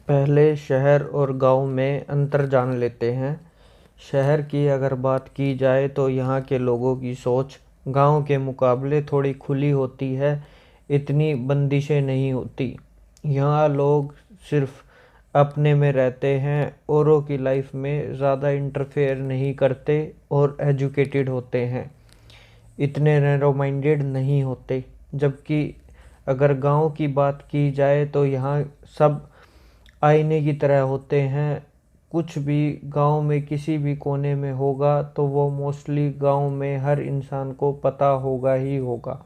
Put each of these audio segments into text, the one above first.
पहले शहर और गांव में अंतर जान लेते हैं। शहर की अगर बात की जाए तो यहाँ के लोगों की सोच गांव के मुकाबले थोड़ी खुली होती है, इतनी बंदिशें नहीं होती। यहाँ लोग सिर्फ अपने में रहते हैं, औरों की लाइफ में ज़्यादा इंटरफेयर नहीं करते और एजुकेटेड होते हैं, इतने नैरो माइंडेड नहीं होते। जबकि अगर गांव की बात की जाए तो यहाँ सब आईने की तरह होते हैं। कुछ भी गांव में किसी भी कोने में होगा तो वो मोस्टली गांव में हर इंसान को पता होगा ही होगा।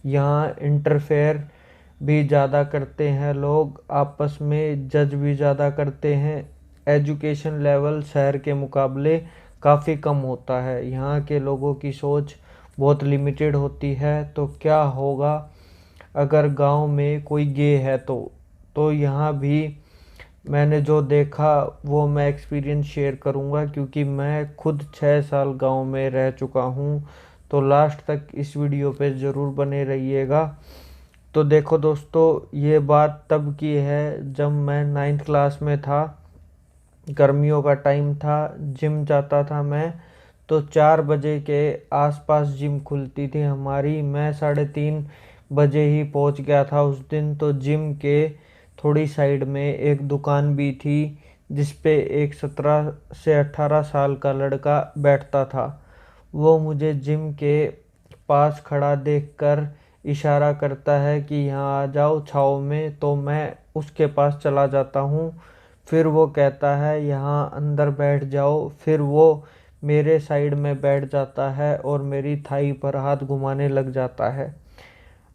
यहाँ इंटरफेयर भी ज़्यादा करते हैं लोग, आपस में जज भी ज़्यादा करते हैं। एजुकेशन लेवल शहर के मुकाबले काफ़ी कम होता है। यहाँ के लोगों की सोच बहुत लिमिटेड होती है। तो क्या होगा अगर गांव में कोई गे है तो यहाँ भी मैंने जो देखा वो मैं एक्सपीरियंस शेयर करूँगा, क्योंकि मैं खुद 6 साल गांव में रह चुका हूँ। तो लास्ट तक इस वीडियो पे ज़रूर बने रहिएगा। तो देखो दोस्तों, ये बात तब की है जब मैं 9th क्लास में था। गर्मियों का टाइम था, जिम जाता था मैं। तो 4 बजे के आसपास जिम खुलती थी हमारी। मैं 3:30 बजे ही पहुंच गया था उस दिन। तो जिम के थोड़ी साइड में एक दुकान भी थी जिस पे एक 17 से 18 साल का लड़का बैठता था। वो मुझे जिम के पास खड़ा देखकर इशारा करता है कि यहाँ आ जाओ छाँव में। तो मैं उसके पास चला जाता हूँ। फिर वो कहता है यहाँ अंदर बैठ जाओ। फिर वो मेरे साइड में बैठ जाता है और मेरी थाई पर हाथ घुमाने लग जाता है।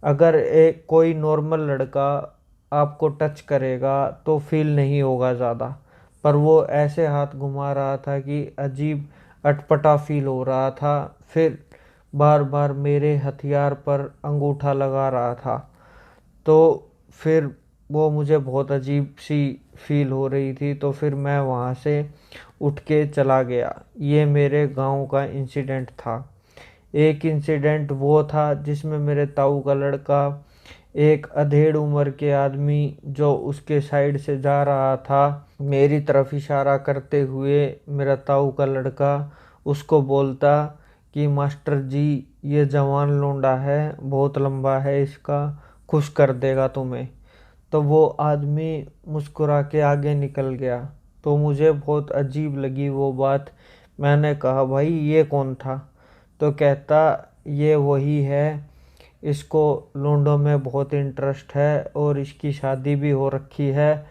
अगर एक कोई नॉर्मल लड़का आपको टच करेगा तो फील नहीं होगा ज़्यादा, पर वो ऐसे हाथ घुमा रहा था कि अजीब अटपटा फील हो रहा था। फिर बार बार मेरे हथियार पर अंगूठा लगा रहा था। तो फिर वो मुझे बहुत अजीब सी फील हो रही थी। तो फिर मैं वहाँ से उठ के चला गया। ये मेरे गांव का इंसिडेंट था। एक इंसिडेंट वो था जिसमें मेरे ताऊ का लड़का एक अधेड़ उम्र के आदमी जो उसके साइड से जा रहा था, मेरी तरफ इशारा करते हुए मेरा ताऊ का लड़का उसको बोलता कि मास्टर जी, ये जवान लौंडा है, बहुत लंबा है, इसका खुश कर देगा तुम्हें। तो वो आदमी मुस्कुरा के आगे निकल गया। तो मुझे बहुत अजीब लगी वो बात। मैंने कहा भाई ये कौन था? तो कहता ये वही है, इसको लौंडों में बहुत इंटरेस्ट है और इसकी शादी भी हो रखी है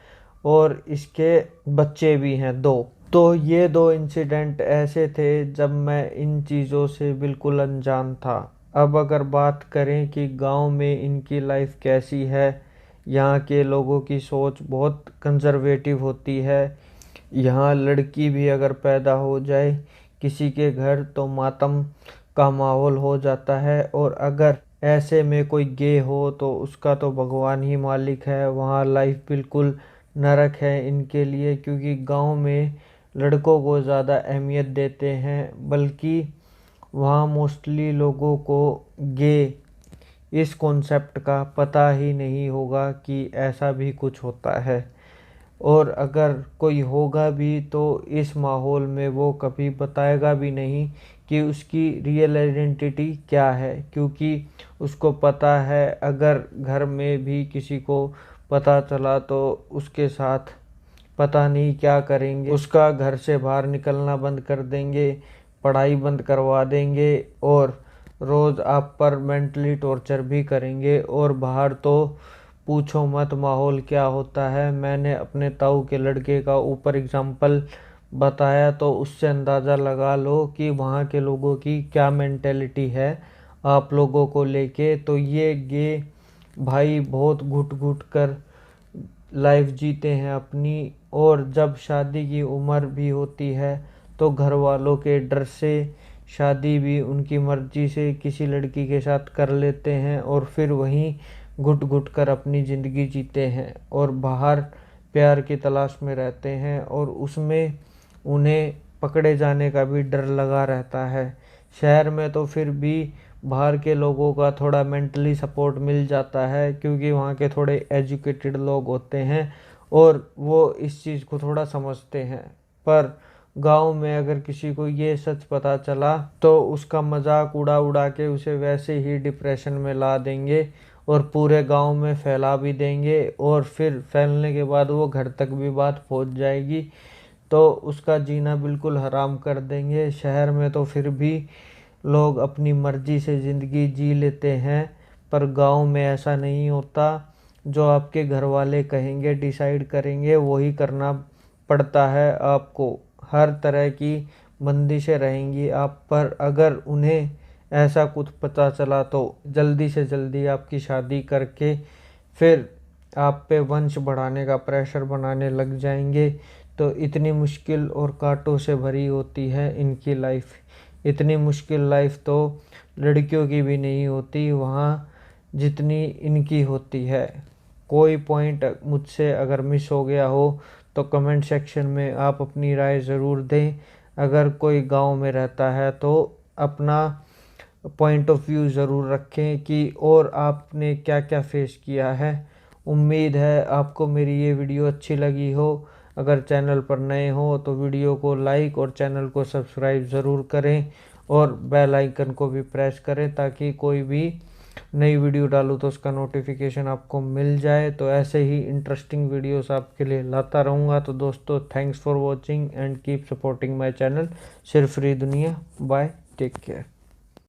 और इसके बच्चे भी हैं 2। तो ये 2 इंसिडेंट ऐसे थे जब मैं इन चीज़ों से बिल्कुल अनजान था। अब अगर बात करें कि गांव में इनकी लाइफ कैसी है, यहाँ के लोगों की सोच बहुत कंजर्वेटिव होती है। यहाँ लड़की भी अगर पैदा हो जाए किसी के घर तो मातम का माहौल हो जाता है। और अगर ऐसे में कोई गे हो तो उसका तो भगवान ही मालिक है। वहाँ लाइफ बिल्कुल नरक है इनके लिए, क्योंकि गांव में लड़कों को ज़्यादा अहमियत देते हैं। बल्कि वहाँ मोस्टली लोगों को गे इस कॉन्सेप्ट का पता ही नहीं होगा कि ऐसा भी कुछ होता है। और अगर कोई होगा भी तो इस माहौल में वो कभी बताएगा भी नहीं कि उसकी रियल आइडेंटिटी क्या है, क्योंकि उसको पता है अगर घर में भी किसी को पता चला तो उसके साथ पता नहीं क्या करेंगे। उसका घर से बाहर निकलना बंद कर देंगे, पढ़ाई बंद करवा देंगे और रोज़ आप पर मेंटली टॉर्चर भी करेंगे। और बाहर तो पूछो मत माहौल क्या होता है। मैंने अपने ताऊ के लड़के का ऊपर एग्जाम्पल बताया तो उससे अंदाज़ा लगा लो कि वहाँ के लोगों की क्या मेंटेलिटी है आप लोगों को लेके। तो ये गे भाई बहुत घुट घुट कर लाइफ जीते हैं अपनी। और जब शादी की उम्र भी होती है तो घर वालों के डर से शादी भी उनकी मर्जी से किसी लड़की के साथ कर लेते हैं और फिर वहीं घुट घुट कर अपनी ज़िंदगी जीते हैं और बाहर प्यार की तलाश में रहते हैं और उसमें उन्हें पकड़े जाने का भी डर लगा रहता है। शहर में तो फिर भी बाहर के लोगों का थोड़ा मेंटली सपोर्ट मिल जाता है, क्योंकि वहाँ के थोड़े एजुकेटेड लोग होते हैं और वो इस चीज़ को थोड़ा समझते हैं। पर गांव में अगर किसी को ये सच पता चला तो उसका मजाक उड़ा उड़ा के उसे वैसे ही डिप्रेशन में ला देंगे और पूरे गांव में फैला भी देंगे, और फिर फैलने के बाद वो घर तक भी बात पहुंच जाएगी तो उसका जीना बिल्कुल हराम कर देंगे। शहर में तो फिर भी लोग अपनी मर्जी से ज़िंदगी जी लेते हैं, पर गांव में ऐसा नहीं होता। जो आपके घर वाले कहेंगे, डिसाइड करेंगे, वही करना पड़ता है आपको। हर तरह की बंदिशें रहेंगी आप पर। अगर उन्हें ऐसा कुछ पता चला तो जल्दी से जल्दी आपकी शादी करके फिर आप पे वंश बढ़ाने का प्रेशर बनाने लग जाएंगे। तो इतनी मुश्किल और कांटों से भरी होती है इनकी लाइफ। इतनी मुश्किल लाइफ तो लड़कियों की भी नहीं होती वहाँ जितनी इनकी होती है। कोई पॉइंट मुझसे अगर मिस हो गया हो तो कमेंट सेक्शन में आप अपनी राय ज़रूर दें। अगर कोई गांव में रहता है तो अपना पॉइंट ऑफ व्यू ज़रूर रखें कि और आपने क्या क्या फेस किया है। उम्मीद है आपको मेरी ये वीडियो अच्छी लगी हो। अगर चैनल पर नए हो तो वीडियो को लाइक और चैनल को सब्सक्राइब ज़रूर करें और बेल आइकन को भी प्रेस करें ताकि कोई भी नई वीडियो डालूँ तो उसका नोटिफिकेशन आपको मिल जाए। तो ऐसे ही इंटरेस्टिंग वीडियोस आपके लिए लाता रहूँगा। तो दोस्तों, thanks for watching and keep supporting my channel सिर्फ फ्री दुनिया। Bye, take care.